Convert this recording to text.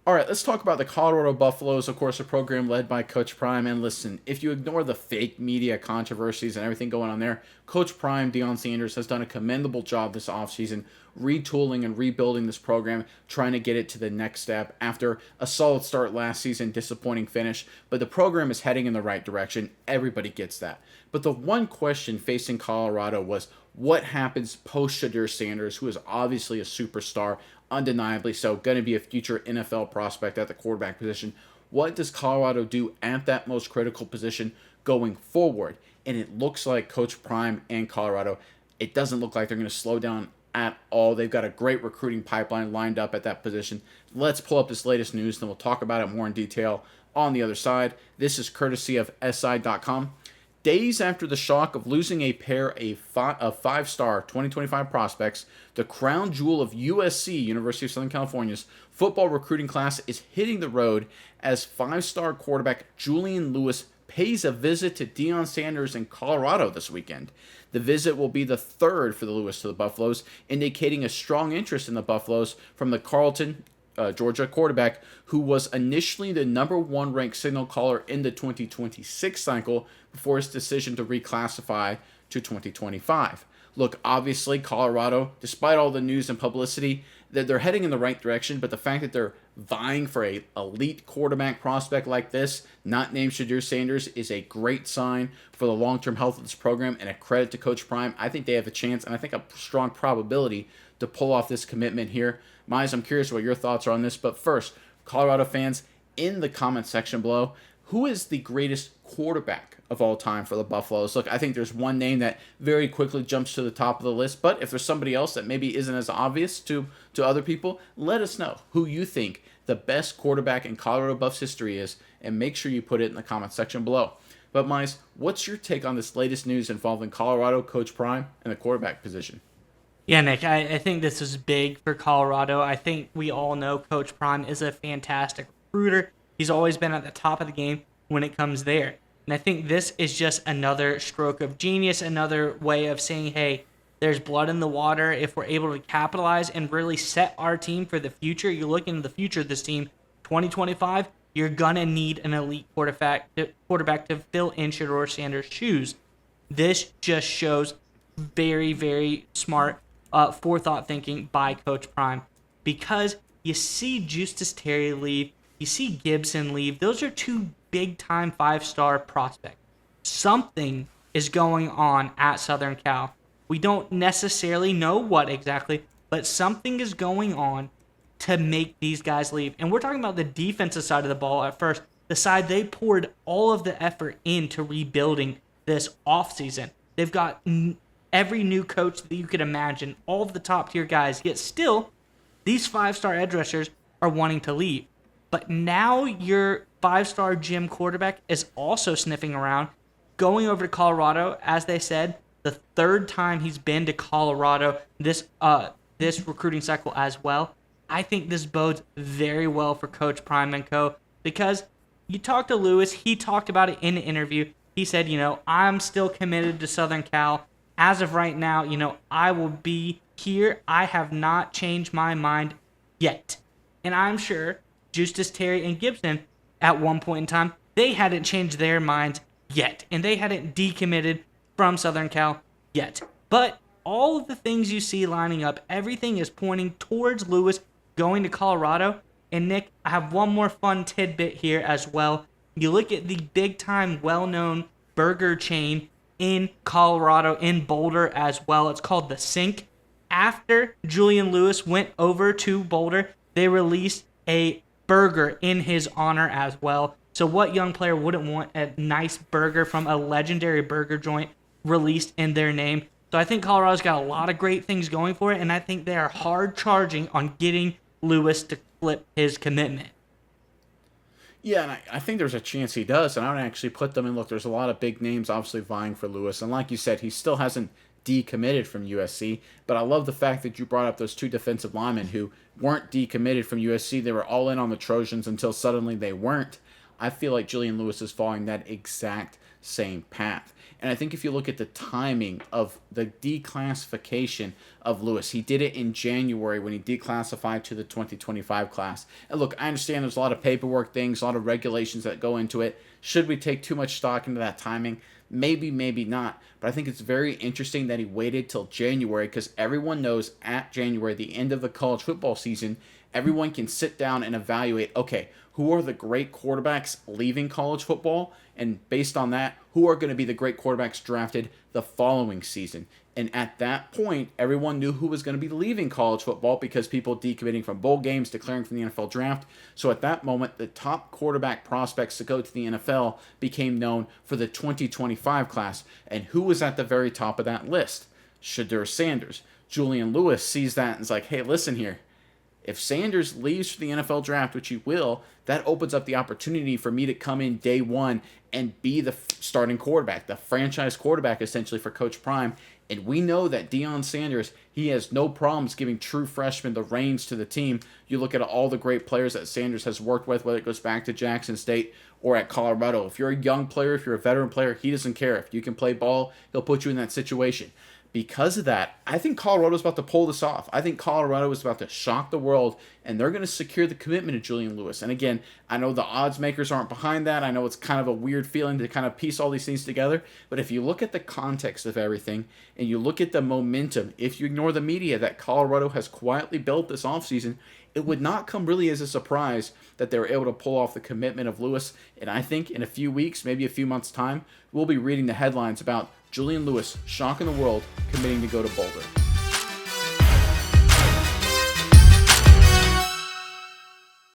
All right, let's talk about the Colorado Buffaloes, of course, a program led by Coach Prime. And listen, if you ignore the fake media controversies and everything going on there, Coach Prime, Deion Sanders, has done a commendable job this offseason retooling and rebuilding this program, trying to get it to the next step after a solid start last season, disappointing finish. But the program is heading in the right direction. Everybody gets that. But the one question facing Colorado was what happens post Shadur Sanders, who is obviously a superstar, undeniably so, going to be a future NFL prospect at the quarterback position. What does Colorado do at that most critical position going forward? And it looks like Coach Prime and Colorado, it doesn't look like they're going to slow down at all. They've got a great recruiting pipeline lined up at that position. Let's pull up this latest news, then we'll talk about it more in detail on the other side. This is courtesy of SI.com. Days after the shock of losing a pair of five-star 2025 prospects, the crown jewel of USC, University of Southern California's football recruiting class is hitting the road as five-star quarterback Julian Lewis pays a visit to Deion Sanders in Colorado this weekend. The visit will be the third for the Lewis to the Buffaloes, indicating a strong interest in the Buffaloes from the Carleton, Georgia quarterback, who was initially the number one ranked signal caller in the 2026 cycle before his decision to reclassify to 2025. Look, obviously, Colorado, despite all the news and publicity, that they're heading in the right direction, but the fact that they're vying for a elite quarterback prospect like this, not named Shadur Sanders, is a great sign for the long-term health of this program and a credit to Coach Prime. I think they have a chance, and I think a strong probability to pull off this commitment here. Mize, I'm curious what your thoughts are on this, but first, Colorado fans, in the comment section below, who is the greatest quarterback of all time for the Buffaloes? Look, I think there's one name that very quickly jumps to the top of the list, but if there's somebody else that maybe isn't as obvious to other people, let us know who you think the best quarterback in Colorado Buffs history is, and make sure you put it in the comment section below. But Mize, what's your take on this latest news involving Colorado, Coach Prime, and the quarterback position? Yeah, Nick, I think this is big for Colorado. I think we all know Coach Prime is a fantastic recruiter. He's always been at the top of the game when it comes there. And I think this is just another stroke of genius, another way of saying, hey, there's blood in the water. If we're able to capitalize and really set our team for the future, you look into the future of this team, 2025, you're going to need an elite quarterback to fill in Shadur Sanders' shoes. This just shows very, very smart forethought thinking by Coach Prime, because you see Justice Terry leave, you see Gibson leave. Those are two big-time five-star prospects. Something is going on at Southern Cal. We don't necessarily know what exactly, but something is going on to make these guys leave. And we're talking about the defensive side of the ball at first, the side they poured all of the effort into rebuilding this offseason. They've got every new coach that you could imagine, all of the top tier guys, yet still, these five-star edge rushers are wanting to leave. But now your five-star gym quarterback is also sniffing around, going over to Colorado, as they said, the third time he's been to Colorado this recruiting cycle as well. I think this bodes very well for Coach Prime and Co. Because you talk to Lewis, he talked about it in the interview. He said, I'm still committed to Southern Cal. As of right now, I will be here. I have not changed my mind yet. And I'm sure Justice Terry and Gibson, at one point in time, they hadn't changed their minds yet. And they hadn't decommitted from Southern Cal yet. But all of the things you see lining up, everything is pointing towards Lewis going to Colorado. And Nick, I have one more fun tidbit here as well. You look at the big-time, well-known burger chain in Colorado, in Boulder as well. It's called The Sink. After Julian Lewis went over to Boulder, they released a burger in his honor as well. So what young player wouldn't want a nice burger from a legendary burger joint released in their name? So I think Colorado's got a lot of great things going for it, and I think they are hard charging on getting Lewis to flip his commitment. Yeah, and I think there's a chance he does, and I would actually put them in. Look, there's a lot of big names obviously vying for Lewis, and like you said, he still hasn't decommitted from USC, but I love the fact that you brought up those two defensive linemen who weren't decommitted from USC. They were all in on the Trojans until suddenly they weren't. I feel like Julian Lewis is following that exact same path. And I think if you look at the timing of the declassification of Lewis, he did it in January when he declassified to the 2025 class. And look, I understand there's a lot of paperwork things, a lot of regulations that go into it. Should we take too much stock into that timing? Maybe, maybe not. But I think it's very interesting that he waited till January, because everyone knows at January, the end of the college football season, everyone can sit down and evaluate, okay, who are the great quarterbacks leaving college football? And based on that, who are going to be the great quarterbacks drafted the following season? And at that point, everyone knew who was going to be leaving college football because people decommitting from bowl games, declaring from the NFL draft. So at that moment, the top quarterback prospects to go to the NFL became known for the 2025 class. And who was at the very top of that list? Shedeur Sanders. Julian Lewis sees that and is like, hey, listen here. If Sanders leaves for the NFL draft, which he will, that opens up the opportunity for me to come in day one and be the starting quarterback, the franchise quarterback essentially for Coach Prime. And we know that Deion Sanders, he has no problems giving true freshmen the reins to the team. You look at all the great players that Sanders has worked with, whether it goes back to Jackson State or at Colorado. If you're a young player, if you're a veteran player, he doesn't care. If you can play ball, he'll put you in that situation. Because of that, I think Colorado's about to pull this off. I think Colorado is about to shock the world, and they're going to secure the commitment of Julian Lewis. And again, I know the odds makers aren't behind that. I know it's kind of a weird feeling to kind of piece all these things together. But if you look at the context of everything, and you look at the momentum, if you ignore the media that Colorado has quietly built this offseason, it would not come really as a surprise that they were able to pull off the commitment of Lewis. And I think in a few weeks, maybe a few months' time, we'll be reading the headlines about Julian Lewis shocking the world, committing to go to Boulder.